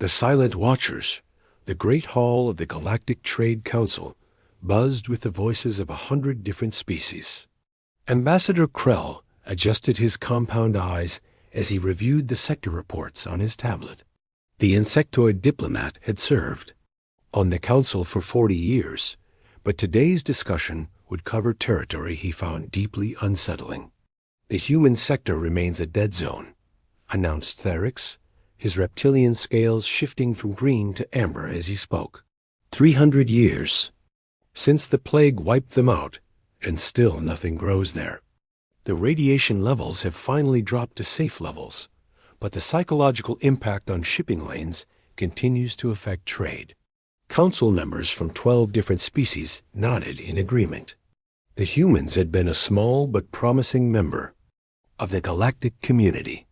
The silent watchers, the great hall of the Galactic Trade Council, buzzed with the voices of 100 different species. Ambassador Krell adjusted his compound eyes as he reviewed the sector reports on his tablet. The insectoid diplomat had served on the council for 40 years, but today's discussion would cover territory he found deeply unsettling. The human sector remains a dead zone, announced Therix, his reptilian scales shifting from green to amber as he spoke. 300 years since the plague wiped them out, and still nothing grows there. The radiation levels have finally dropped to safe levels, but the psychological impact on shipping lanes continues to affect trade. Council members from 12 different species nodded in agreement. The humans had been a small but promising member of the galactic community.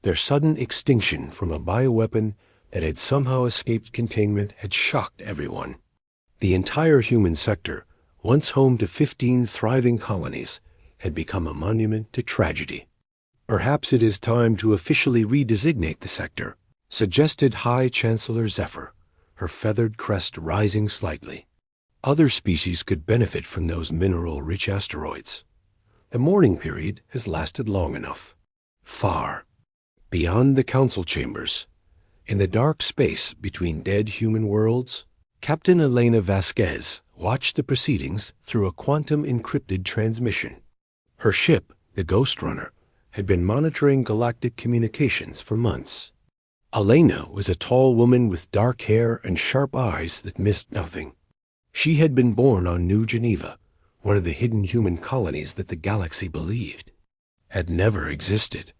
Their sudden extinction from a bioweapon that had somehow escaped containment had shocked everyone. The entire human sector, once home to 15 thriving colonies, had become a monument to tragedy. Perhaps it is time to officially redesignate the sector, suggested High Chancellor Zephyr, her feathered crest rising slightly. Other species could benefit from those mineral-rich asteroids. The mourning period has lasted long enough. Far beyond the council chambers, in the dark space between dead human worlds, Captain Elena Vasquez watched the proceedings through a quantum-encrypted transmission. Her ship, the Ghost Runner, had been monitoring galactic communications for months. Elena was a tall woman with dark hair and sharp eyes that missed nothing. She had been born on New Geneva, one of the hidden human colonies that the galaxy believed had never existed.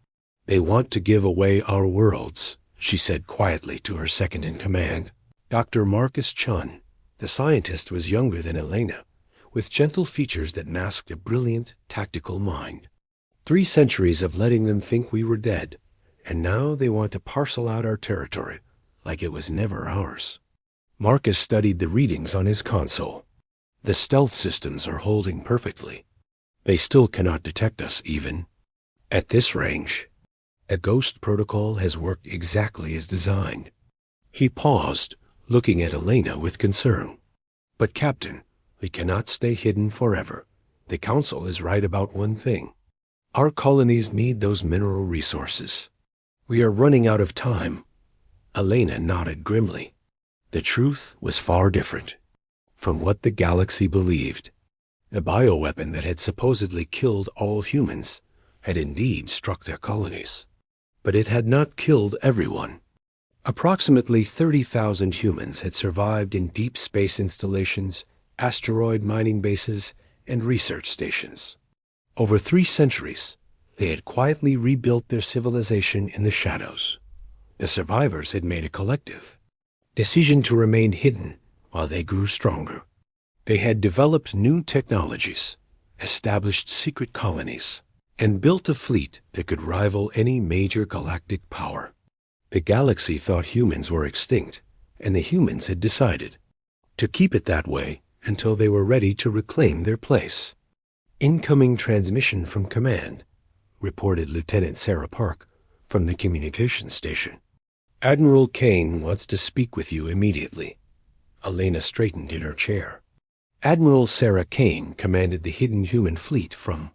"They want to give away our worlds," she said quietly to her second-in-command, Dr. Marcus Chun. The scientist was younger than Elena, with gentle features that masked a brilliant, tactical mind. 3 centuries of letting them think we were dead, and now they want to parcel out our territory like it was never ours. Marcus studied the readings on his console. The stealth systems are holding perfectly. They still cannot detect us even at this range. A ghost protocol has worked exactly as designed. He paused, looking at Elena with concern. "But Captain, we cannot stay hidden forever. The Council is right about one thing. Our colonies need those mineral resources. We are running out of time." Elena nodded grimly. The truth was far different from what the galaxy believed. The bioweapon that had supposedly killed all humans had indeed struck their colonies. But it had not killed everyone. Approximately 30,000 humans had survived in deep space installations, asteroid mining bases, and research stations. Over 3 centuries, they had quietly rebuilt their civilization in the shadows. The survivors had made a collective decision to remain hidden while they grew stronger. They had developed new technologies, established secret colonies, and built a fleet that could rival any major galactic power. The galaxy thought humans were extinct, and the humans had decided to keep it that way until they were ready to reclaim their place. "Incoming transmission from command," reported Lieutenant Sarah Park from the communications station. "Admiral Kane wants to speak with you immediately." Elena straightened in her chair. Admiral Sarah Kane commanded the hidden human fleet from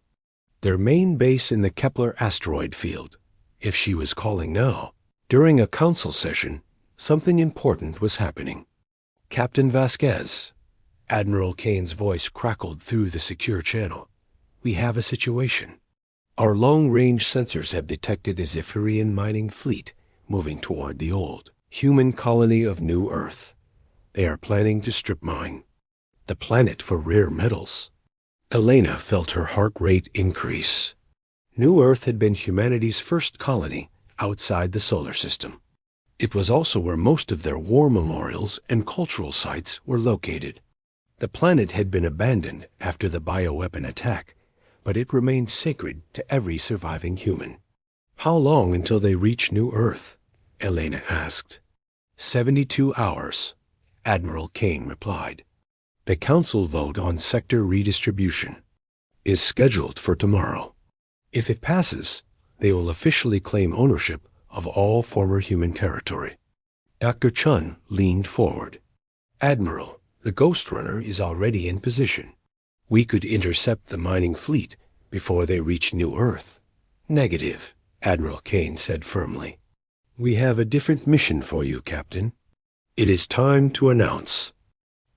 their main base in the Kepler asteroid field. If she was calling now, during a council session, something important was happening. "Captain Vasquez," Admiral Kane's voice crackled through the secure channel, "we have a situation. Our long-range sensors have detected a Zephyrian mining fleet moving toward the old human colony of New Earth. They are planning to strip mine the planet for rare metals." Elena felt her heart rate increase. New Earth had been humanity's first colony outside the solar system. It was also where most of their war memorials and cultural sites were located. The planet had been abandoned after the bioweapon attack, but it remained sacred to every surviving human. "How long until they reach New Earth?" Elena asked. 72 hours, Admiral Kane replied. "The Council vote on sector redistribution is scheduled for tomorrow. If it passes, they will officially claim ownership of all former human territory. Dr. Chun leaned forward. Admiral, the Ghost Runner is already in position. We could intercept the mining fleet before they reach New Earth. Negative, Admiral Kane said firmly. We have a different mission for you, Captain. It is time to announce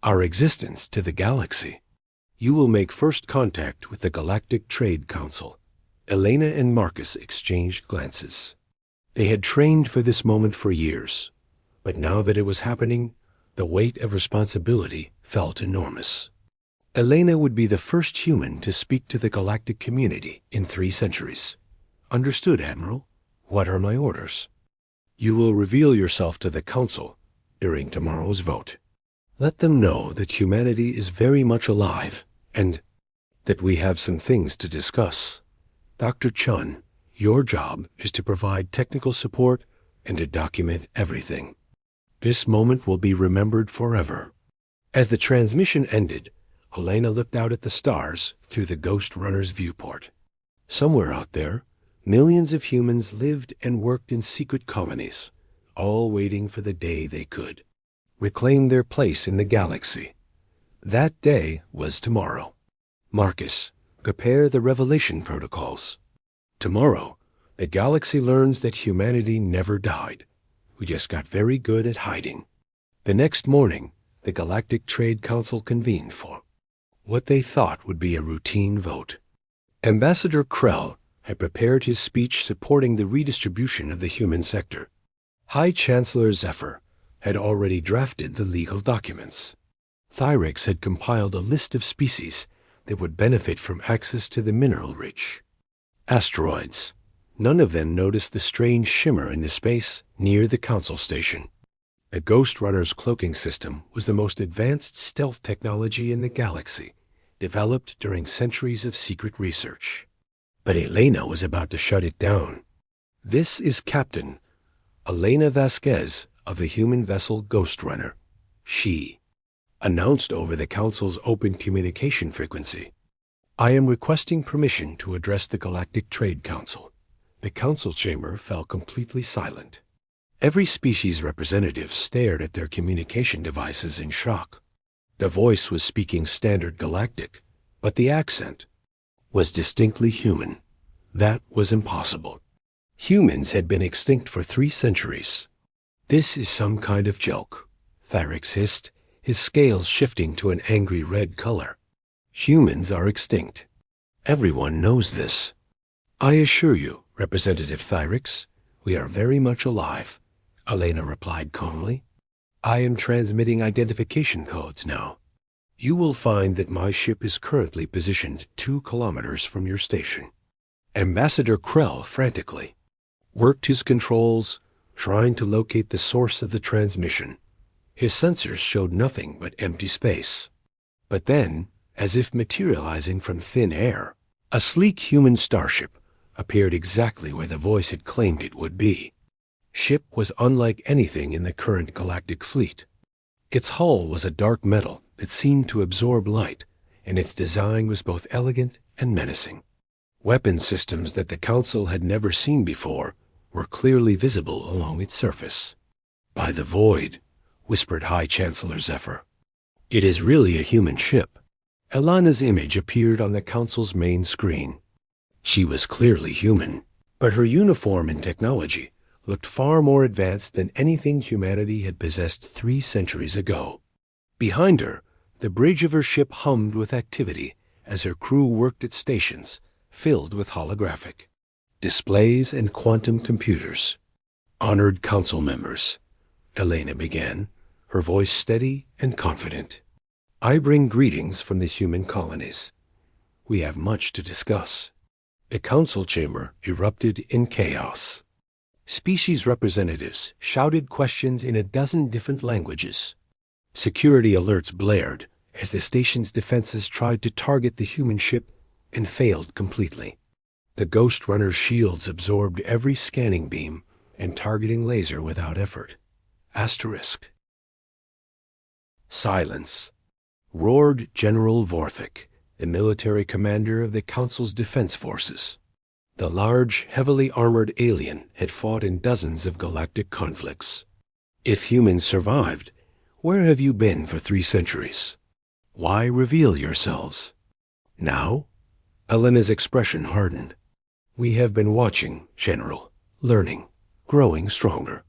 our existence to the galaxy. You will make first contact with the Galactic Trade Council. Elena and Marcus exchanged glances. They had trained for this moment for years, but now that it was happening, the weight of responsibility felt enormous. Elena would be the first human to speak to the galactic community in 3 centuries. Understood, Admiral. What are my orders? You will reveal yourself to the Council during tomorrow's vote. Let them know that humanity is very much alive and that we have some things to discuss. Dr. Chun, your job is to provide technical support and to document everything. This moment will be remembered forever. As the transmission ended, Elena looked out at the stars through the Ghost Runner's viewport. Somewhere out there, millions of humans lived and worked in secret colonies, all waiting for the day they could reclaim their place in the galaxy. That day was tomorrow. Marcus, prepare the revelation protocols. Tomorrow, the galaxy learns that humanity never died. We just got very good at hiding. The next morning, the Galactic Trade Council convened for what they thought would be a routine vote. Ambassador Krell had prepared his speech supporting the redistribution of the human sector. High Chancellor Zephyr had already drafted the legal documents. Thyrix had compiled a list of species that would benefit from access to the mineral-rich asteroids. None of them noticed the strange shimmer in the space near the Council Station. The Ghost Runner's cloaking system was the most advanced stealth technology in the galaxy, developed during centuries of secret research. But Elena was about to shut it down. This is Captain Elena Vasquez of the human vessel Ghost Runner. She announced over the Council's open communication frequency. I am requesting permission to address the Galactic Trade Council. The Council chamber fell completely silent. Every species representative stared at their communication devices in shock. The voice was speaking standard galactic, but the accent was distinctly human. That was impossible. Humans had been extinct for 3 centuries. This is some kind of joke, Thyrix hissed, his scales shifting to an angry red color. Humans are extinct. Everyone knows this. I assure you, Representative Thyrix, we are very much alive, Elena replied calmly. I am transmitting identification codes now. You will find that my ship is currently positioned 2 kilometers from your station. Ambassador Krell frantically worked his controls, trying to locate the source of the transmission. His sensors showed nothing but empty space. But then, as if materializing from thin air, a sleek human starship appeared exactly where the voice had claimed it would be. Ship was unlike anything in the current galactic fleet. Its hull was a dark metal that seemed to absorb light, and its design was both elegant and menacing. Weapon systems that the Council had never seen before were clearly visible along its surface. By the void, whispered High Chancellor Zephyr. It is really a human ship. Elana's image appeared on the Council's main screen. She was clearly human, but her uniform and technology looked far more advanced than anything humanity had possessed 3 centuries ago. Behind her, the bridge of her ship hummed with activity as her crew worked at stations filled with holographic displays and quantum computers. Honored Council members, Elena began, her voice steady and confident. I bring greetings from the human colonies. We have much to discuss. The Council chamber erupted in chaos. Species representatives shouted questions in a dozen different languages. Security alerts blared as the station's defenses tried to target the human ship and failed completely. The Ghost Runner's shields absorbed every scanning beam and targeting laser without effort. Asterisk. Silence, roared General Vorthik, the military commander of the Council's defense forces. The large, heavily armored alien had fought in dozens of galactic conflicts. If humans survived, where have you been for 3 centuries? Why reveal yourselves? Now? Elena's expression hardened. We have been watching, General, learning, growing stronger.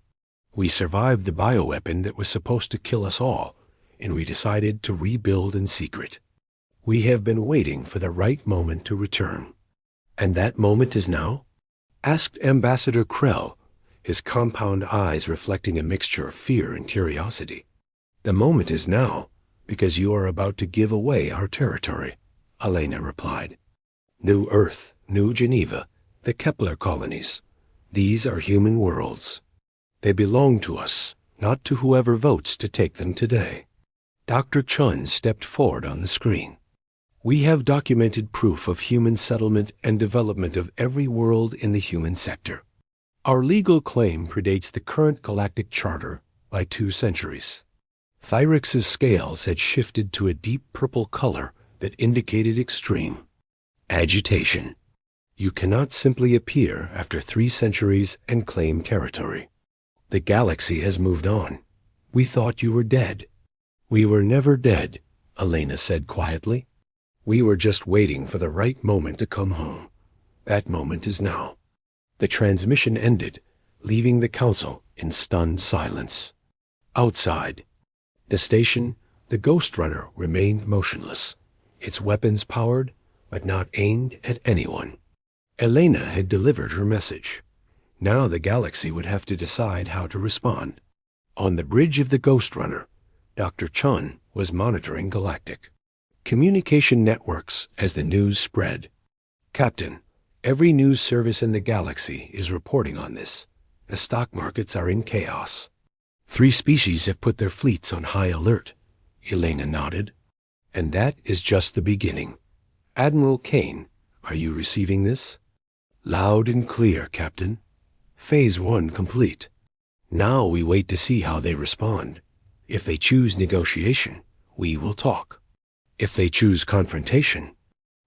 We survived the bioweapon that was supposed to kill us all, and we decided to rebuild in secret. We have been waiting for the right moment to return. And that moment is now? Asked Ambassador Krell, his compound eyes reflecting a mixture of fear and curiosity. The moment is now, because you are about to give away our territory, Elena replied. New Earth, New Geneva, the Kepler colonies. These are human worlds. They belong to us, not to whoever votes to take them today. Dr. Chun stepped forward on the screen. We have documented proof of human settlement and development of every world in the human sector. Our legal claim predates the current galactic charter by 2 centuries. Thyrix's scales had shifted to a deep purple color that indicated extreme agitation. You cannot simply appear after 3 centuries and claim territory. The galaxy has moved on. We thought you were dead. We were never dead, Elena said quietly. We were just waiting for the right moment to come home. That moment is now. The transmission ended, leaving the council in stunned silence. Outside, the station, the Ghost Runner remained motionless, its weapons powered, but not aimed at anyone. Elena had delivered her message. Now the galaxy would have to decide how to respond. On the bridge of the Ghost Runner, Dr. Chun was monitoring Galactic communication networks as the news spread. Captain, every news service in the galaxy is reporting on this. The stock markets are in chaos. 3 species have put their fleets on high alert. Elena nodded. And that is just the beginning. Admiral Kane, are you receiving this? Loud and clear, Captain. Phase 1 complete. Now we wait to see how they respond. If they choose negotiation, we will talk. If they choose confrontation.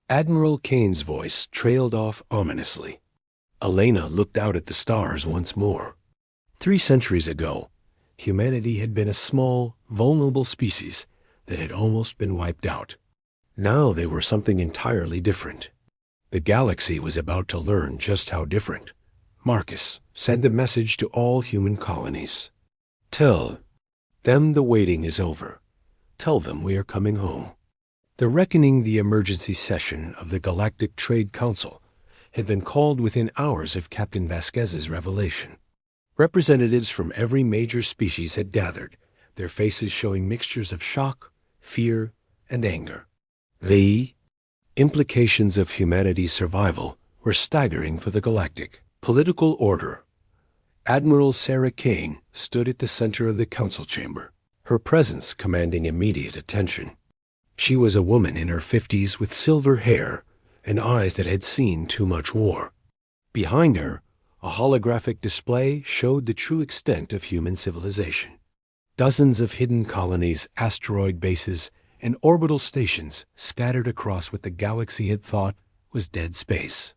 Admiral Kane's voice trailed off ominously. Elena looked out at the stars once more. 3 centuries ago, humanity had been a small, vulnerable species that had almost been wiped out. Now they were something entirely different. The galaxy was about to learn just how different. Marcus, send a message to all human colonies. Tell them the waiting is over. Tell them we are coming home. The reckoning the emergency session of the Galactic Trade Council had been called within hours of Captain Vasquez's revelation. Representatives from every major species had gathered, their faces showing mixtures of shock, fear, and anger. The implications of humanity's survival were staggering for the galactic political order. Admiral Sarah Kane stood at the center of the council chamber, her presence commanding immediate attention. She was a woman in her 50s with silver hair and eyes that had seen too much war. Behind her, a holographic display showed the true extent of human civilization. Dozens of hidden colonies, asteroid bases, and orbital stations scattered across what the galaxy had thought was dead space.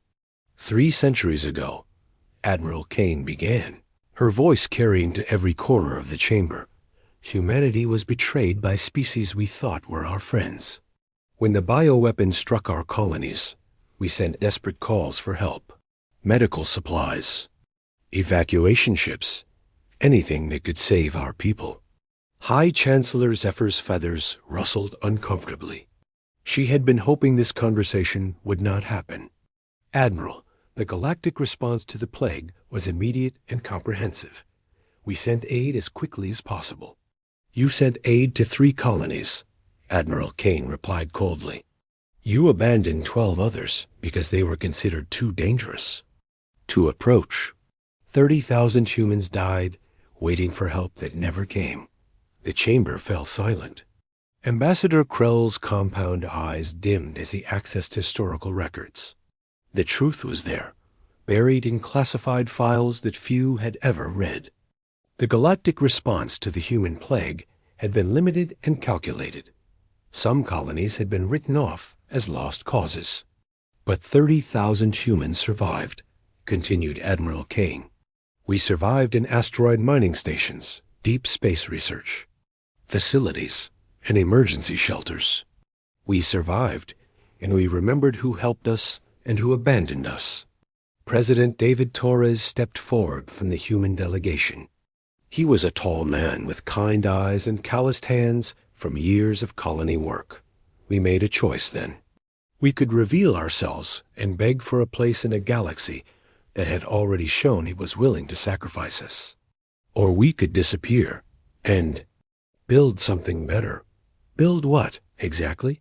3 centuries ago, Admiral Kane began, her voice carrying to every corner of the chamber. Humanity was betrayed by species we thought were our friends. When the bioweapon struck our colonies, we sent desperate calls for help. Medical supplies, evacuation ships, anything that could save our people. High Chancellor Zephyr's feathers rustled uncomfortably. She had been hoping this conversation would not happen. Admiral, the galactic response to the plague was immediate and comprehensive. We sent aid as quickly as possible. You sent aid to 3 colonies, Admiral Kane replied coldly. You abandoned 12 others because they were considered too dangerous to approach. 30,000 humans died, waiting for help that never came. The chamber fell silent. Ambassador Krell's compound eyes dimmed as he accessed historical records. The truth was there, buried in classified files that few had ever read. The galactic response to the human plague had been limited and calculated. Some colonies had been written off as lost causes. But 30,000 humans survived, continued Admiral Kane. We survived in asteroid mining stations, deep space research, facilities, and emergency shelters. We survived, and we remembered who helped us and who abandoned us. President David Torres stepped forward from the human delegation. He was a tall man with kind eyes and calloused hands from years of colony work. We made a choice then. We could reveal ourselves and beg for a place in a galaxy that had already shown he was willing to sacrifice us. Or we could disappear and build something better. Build what, exactly?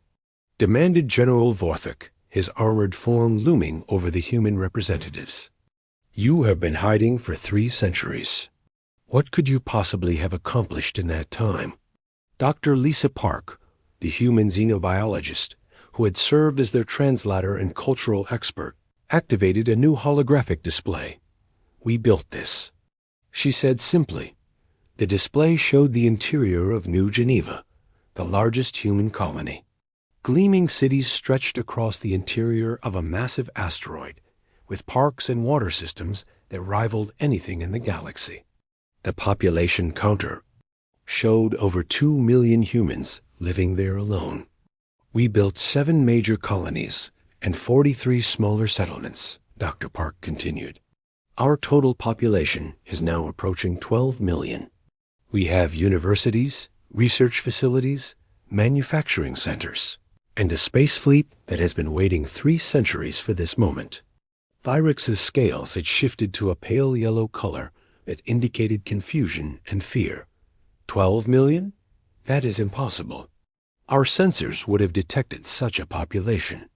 Demanded General Vorthik, his armored form looming over the human representatives. You have been hiding for 3 centuries. What could you possibly have accomplished in that time? Dr. Lisa Park, the human xenobiologist, who had served as their translator and cultural expert, activated a new holographic display. We built this. She said simply. The display showed the interior of New Geneva, the largest human colony. Gleaming cities stretched across the interior of a massive asteroid, with parks and water systems that rivaled anything in the galaxy. The population counter showed over 2 million humans living there alone. We built 7 major colonies and 43 smaller settlements, Dr. Park continued. Our total population is now approaching 12 million. We have universities, research facilities, manufacturing centers, and a space fleet that has been waiting 3 centuries for this moment. Thyrex's scales had shifted to a pale yellow color that indicated confusion and fear. 12 million? That is impossible. Our sensors would have detected such a population.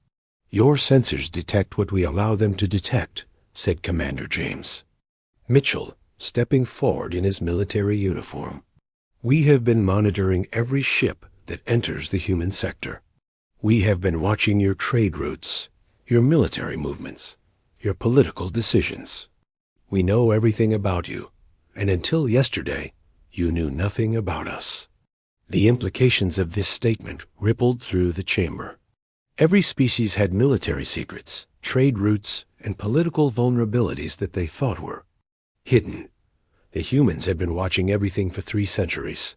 Your sensors detect what we allow them to detect, said Commander James. Mitchell, stepping forward in his military uniform. We have been monitoring every ship that enters the human sector. We have been watching your trade routes, your military movements, your political decisions. We know everything about you, and until yesterday, you knew nothing about us. The implications of this statement rippled through the chamber. Every species had military secrets, trade routes, and political vulnerabilities that they thought were hidden. The humans had been watching everything for 3 centuries.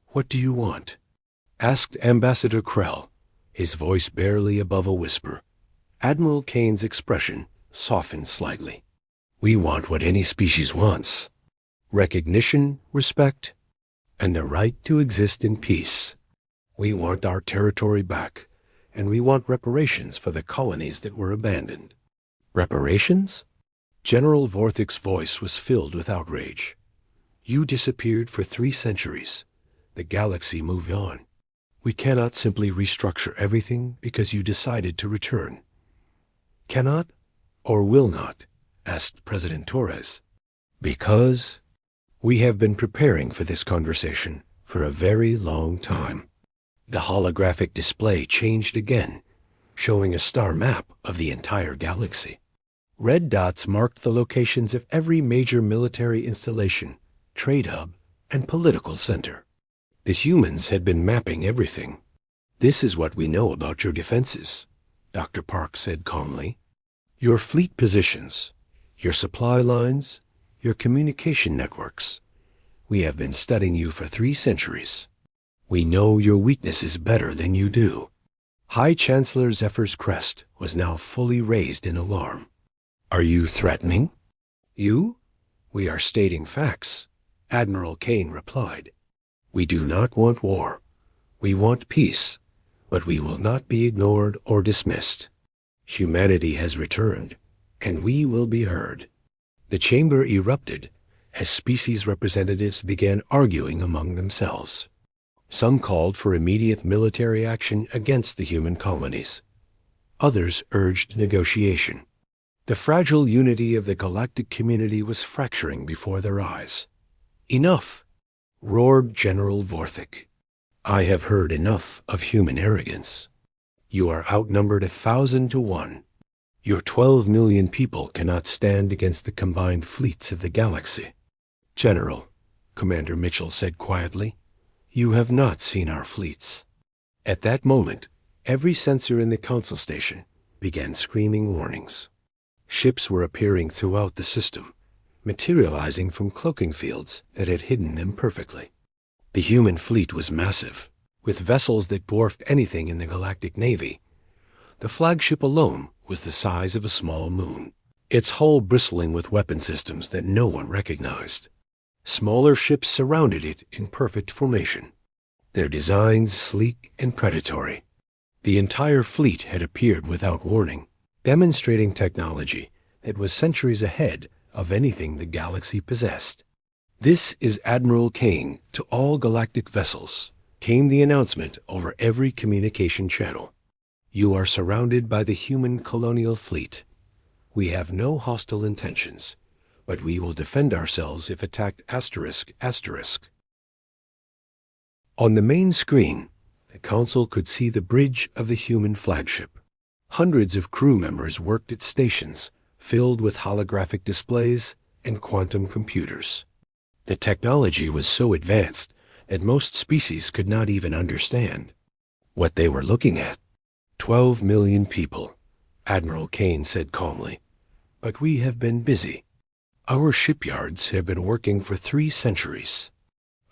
What do you want? Asked Ambassador Krell, his voice barely above a whisper. Admiral Kane's expression softened slightly. We want what any species wants. Recognition, respect, and the right to exist in peace. We want our territory back, and we want reparations for the colonies that were abandoned. Reparations? General Vorthik's voice was filled with outrage. You disappeared for 3 centuries. The galaxy moved on. We cannot simply restructure everything because you decided to return. Cannot or will not? Asked President Torres. Because we have been preparing for this conversation for a very long time. The holographic display changed again, showing a star map of the entire galaxy. Red dots marked the locations of every major military installation, trade hub, and political center. The humans had been mapping everything. This is what we know about your defenses, Dr. Park said calmly. Your fleet positions, your supply lines, your communication networks. We have been studying you for 3 centuries. We know your weaknesses better than you do. High Chancellor Zephyr's crest was now fully raised in alarm. Are you threatening? You? We are stating facts, Admiral Kane replied. We do not want war. We want peace, but we will not be ignored or dismissed. Humanity has returned, and we will be heard. The chamber erupted as species representatives began arguing among themselves. Some called for immediate military action against the human colonies. Others urged negotiation. The fragile unity of the galactic community was fracturing before their eyes. Enough! Roared General Vorthik. I have heard enough of human arrogance. You are outnumbered 1,000 to 1. Your 12 million people cannot stand against the combined fleets of the galaxy. General, Commander Mitchell said quietly, you have not seen our fleets. At that moment, every sensor in the console station began screaming warnings. Ships were appearing throughout the system, materializing from cloaking fields that had hidden them perfectly. The human fleet was massive, with vessels that dwarfed anything in the Galactic Navy. The flagship alone was the size of a small moon, its hull bristling with weapon systems that no one recognized. Smaller ships surrounded it in perfect formation, their designs sleek and predatory. The entire fleet had appeared without warning, demonstrating technology that was centuries ahead of anything the galaxy possessed. "This is Admiral Kane to all galactic vessels," came the announcement over every communication channel. "You are surrounded by the human colonial fleet. We have no hostile intentions, but we will defend ourselves if attacked ***. On the main screen, the Council could see the bridge of the human flagship. Hundreds of crew members worked at stations filled with holographic displays and quantum computers. The technology was so advanced that most species could not even understand what they were looking at. 12 million people, Admiral Kane said calmly. "But we have been busy. Our shipyards have been working for 3 centuries.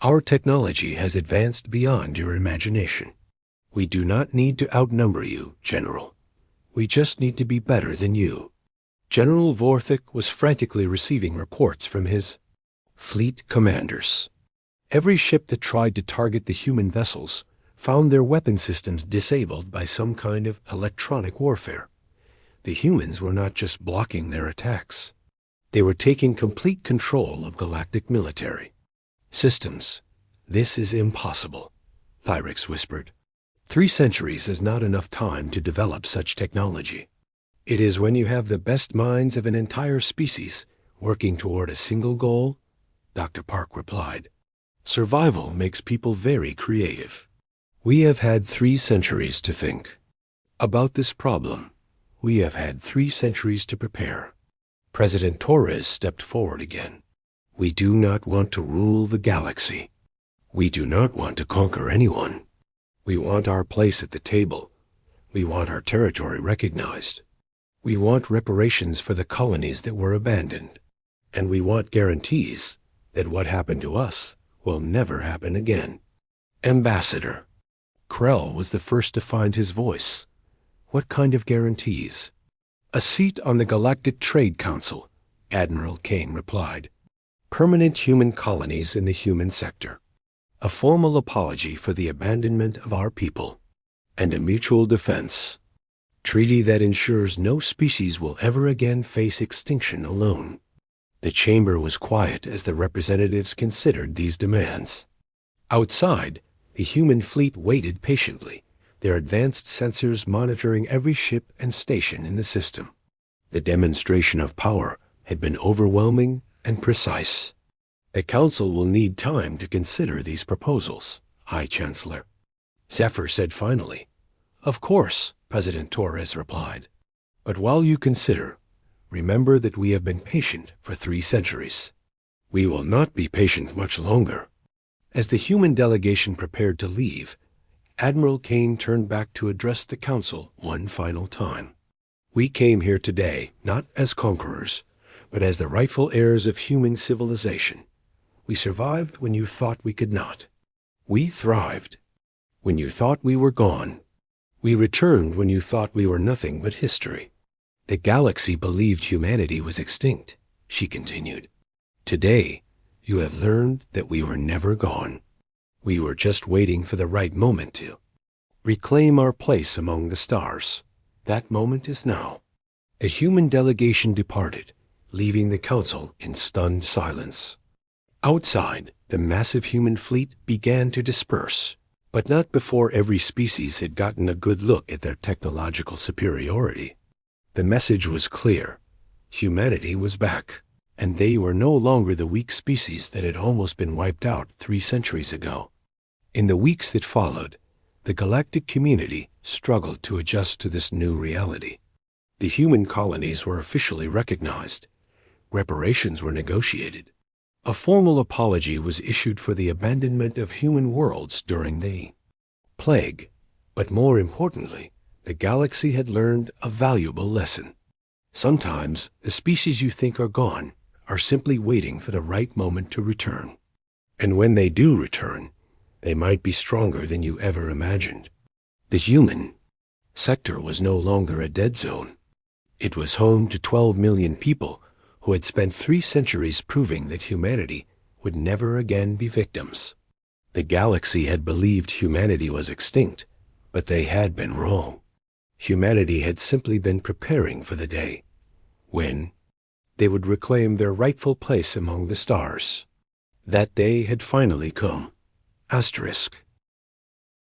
Our technology has advanced beyond your imagination. We do not need to outnumber you, General. We just need to be better than you." General Vorthik was frantically receiving reports from his fleet commanders. Every ship that tried to target the human vessels found their weapon systems disabled by some kind of electronic warfare. The humans were not just blocking their attacks. They were taking complete control of galactic military systems. "This is impossible," Thyrix whispered. 3 centuries is not enough time to develop such technology. It is when you have the best minds of an entire species working toward a single goal, Dr. Park replied. "Survival makes people very creative. We have had 3 centuries to think about this problem. We have had 3 centuries to prepare." President Torres stepped forward again. "We do not want to rule the galaxy. We do not want to conquer anyone. We want our place at the table. We want our territory recognized. We want reparations for the colonies that were abandoned. And we want guarantees that what happened to us will never happen again." "Ambassador." Krell was the first to find his voice. "What kind of guarantees?" "A seat on the Galactic Trade Council," Admiral Kane replied. "Permanent human colonies in the human sector. A formal apology for the abandonment of our people. And a mutual defense treaty that ensures no species will ever again face extinction alone." The chamber was quiet as the representatives considered these demands. Outside, the human fleet waited patiently, their advanced sensors monitoring every ship and station in the system. The demonstration of power had been overwhelming and precise. "The Council will need time to consider these proposals, High Chancellor," Zephyr said finally. "Of course," President Torres replied. "But while you consider, remember that we have been patient for 3 centuries. We will not be patient much longer." As the human delegation prepared to leave, Admiral Kane turned back to address the Council one final time. "We came here today not as conquerors, but as the rightful heirs of human civilization. We survived when you thought we could not. We thrived when you thought we were gone. We returned when you thought we were nothing but history. The galaxy believed humanity was extinct," she continued. "Today, you have learned that we were never gone. We were just waiting for the right moment to reclaim our place among the stars. That moment is now." A human delegation departed, leaving the Council in stunned silence. Outside, the massive human fleet began to disperse, but not before every species had gotten a good look at their technological superiority. The message was clear. Humanity was back, and they were no longer the weak species that had almost been wiped out 3 centuries ago. In the weeks that followed, the galactic community struggled to adjust to this new reality. The human colonies were officially recognized. Reparations were negotiated. A formal apology was issued for the abandonment of human worlds during the plague. But more importantly, the galaxy had learned a valuable lesson. Sometimes the species you think are gone are simply waiting for the right moment to return. And when they do return, they might be stronger than you ever imagined. The human sector was no longer a dead zone. It was home to 12 million people who had spent 3 centuries proving that humanity would never again be victims. The galaxy had believed humanity was extinct, but they had been wrong. Humanity had simply been preparing for the day when they would reclaim their rightful place among the stars. That day had finally come. Asterisk.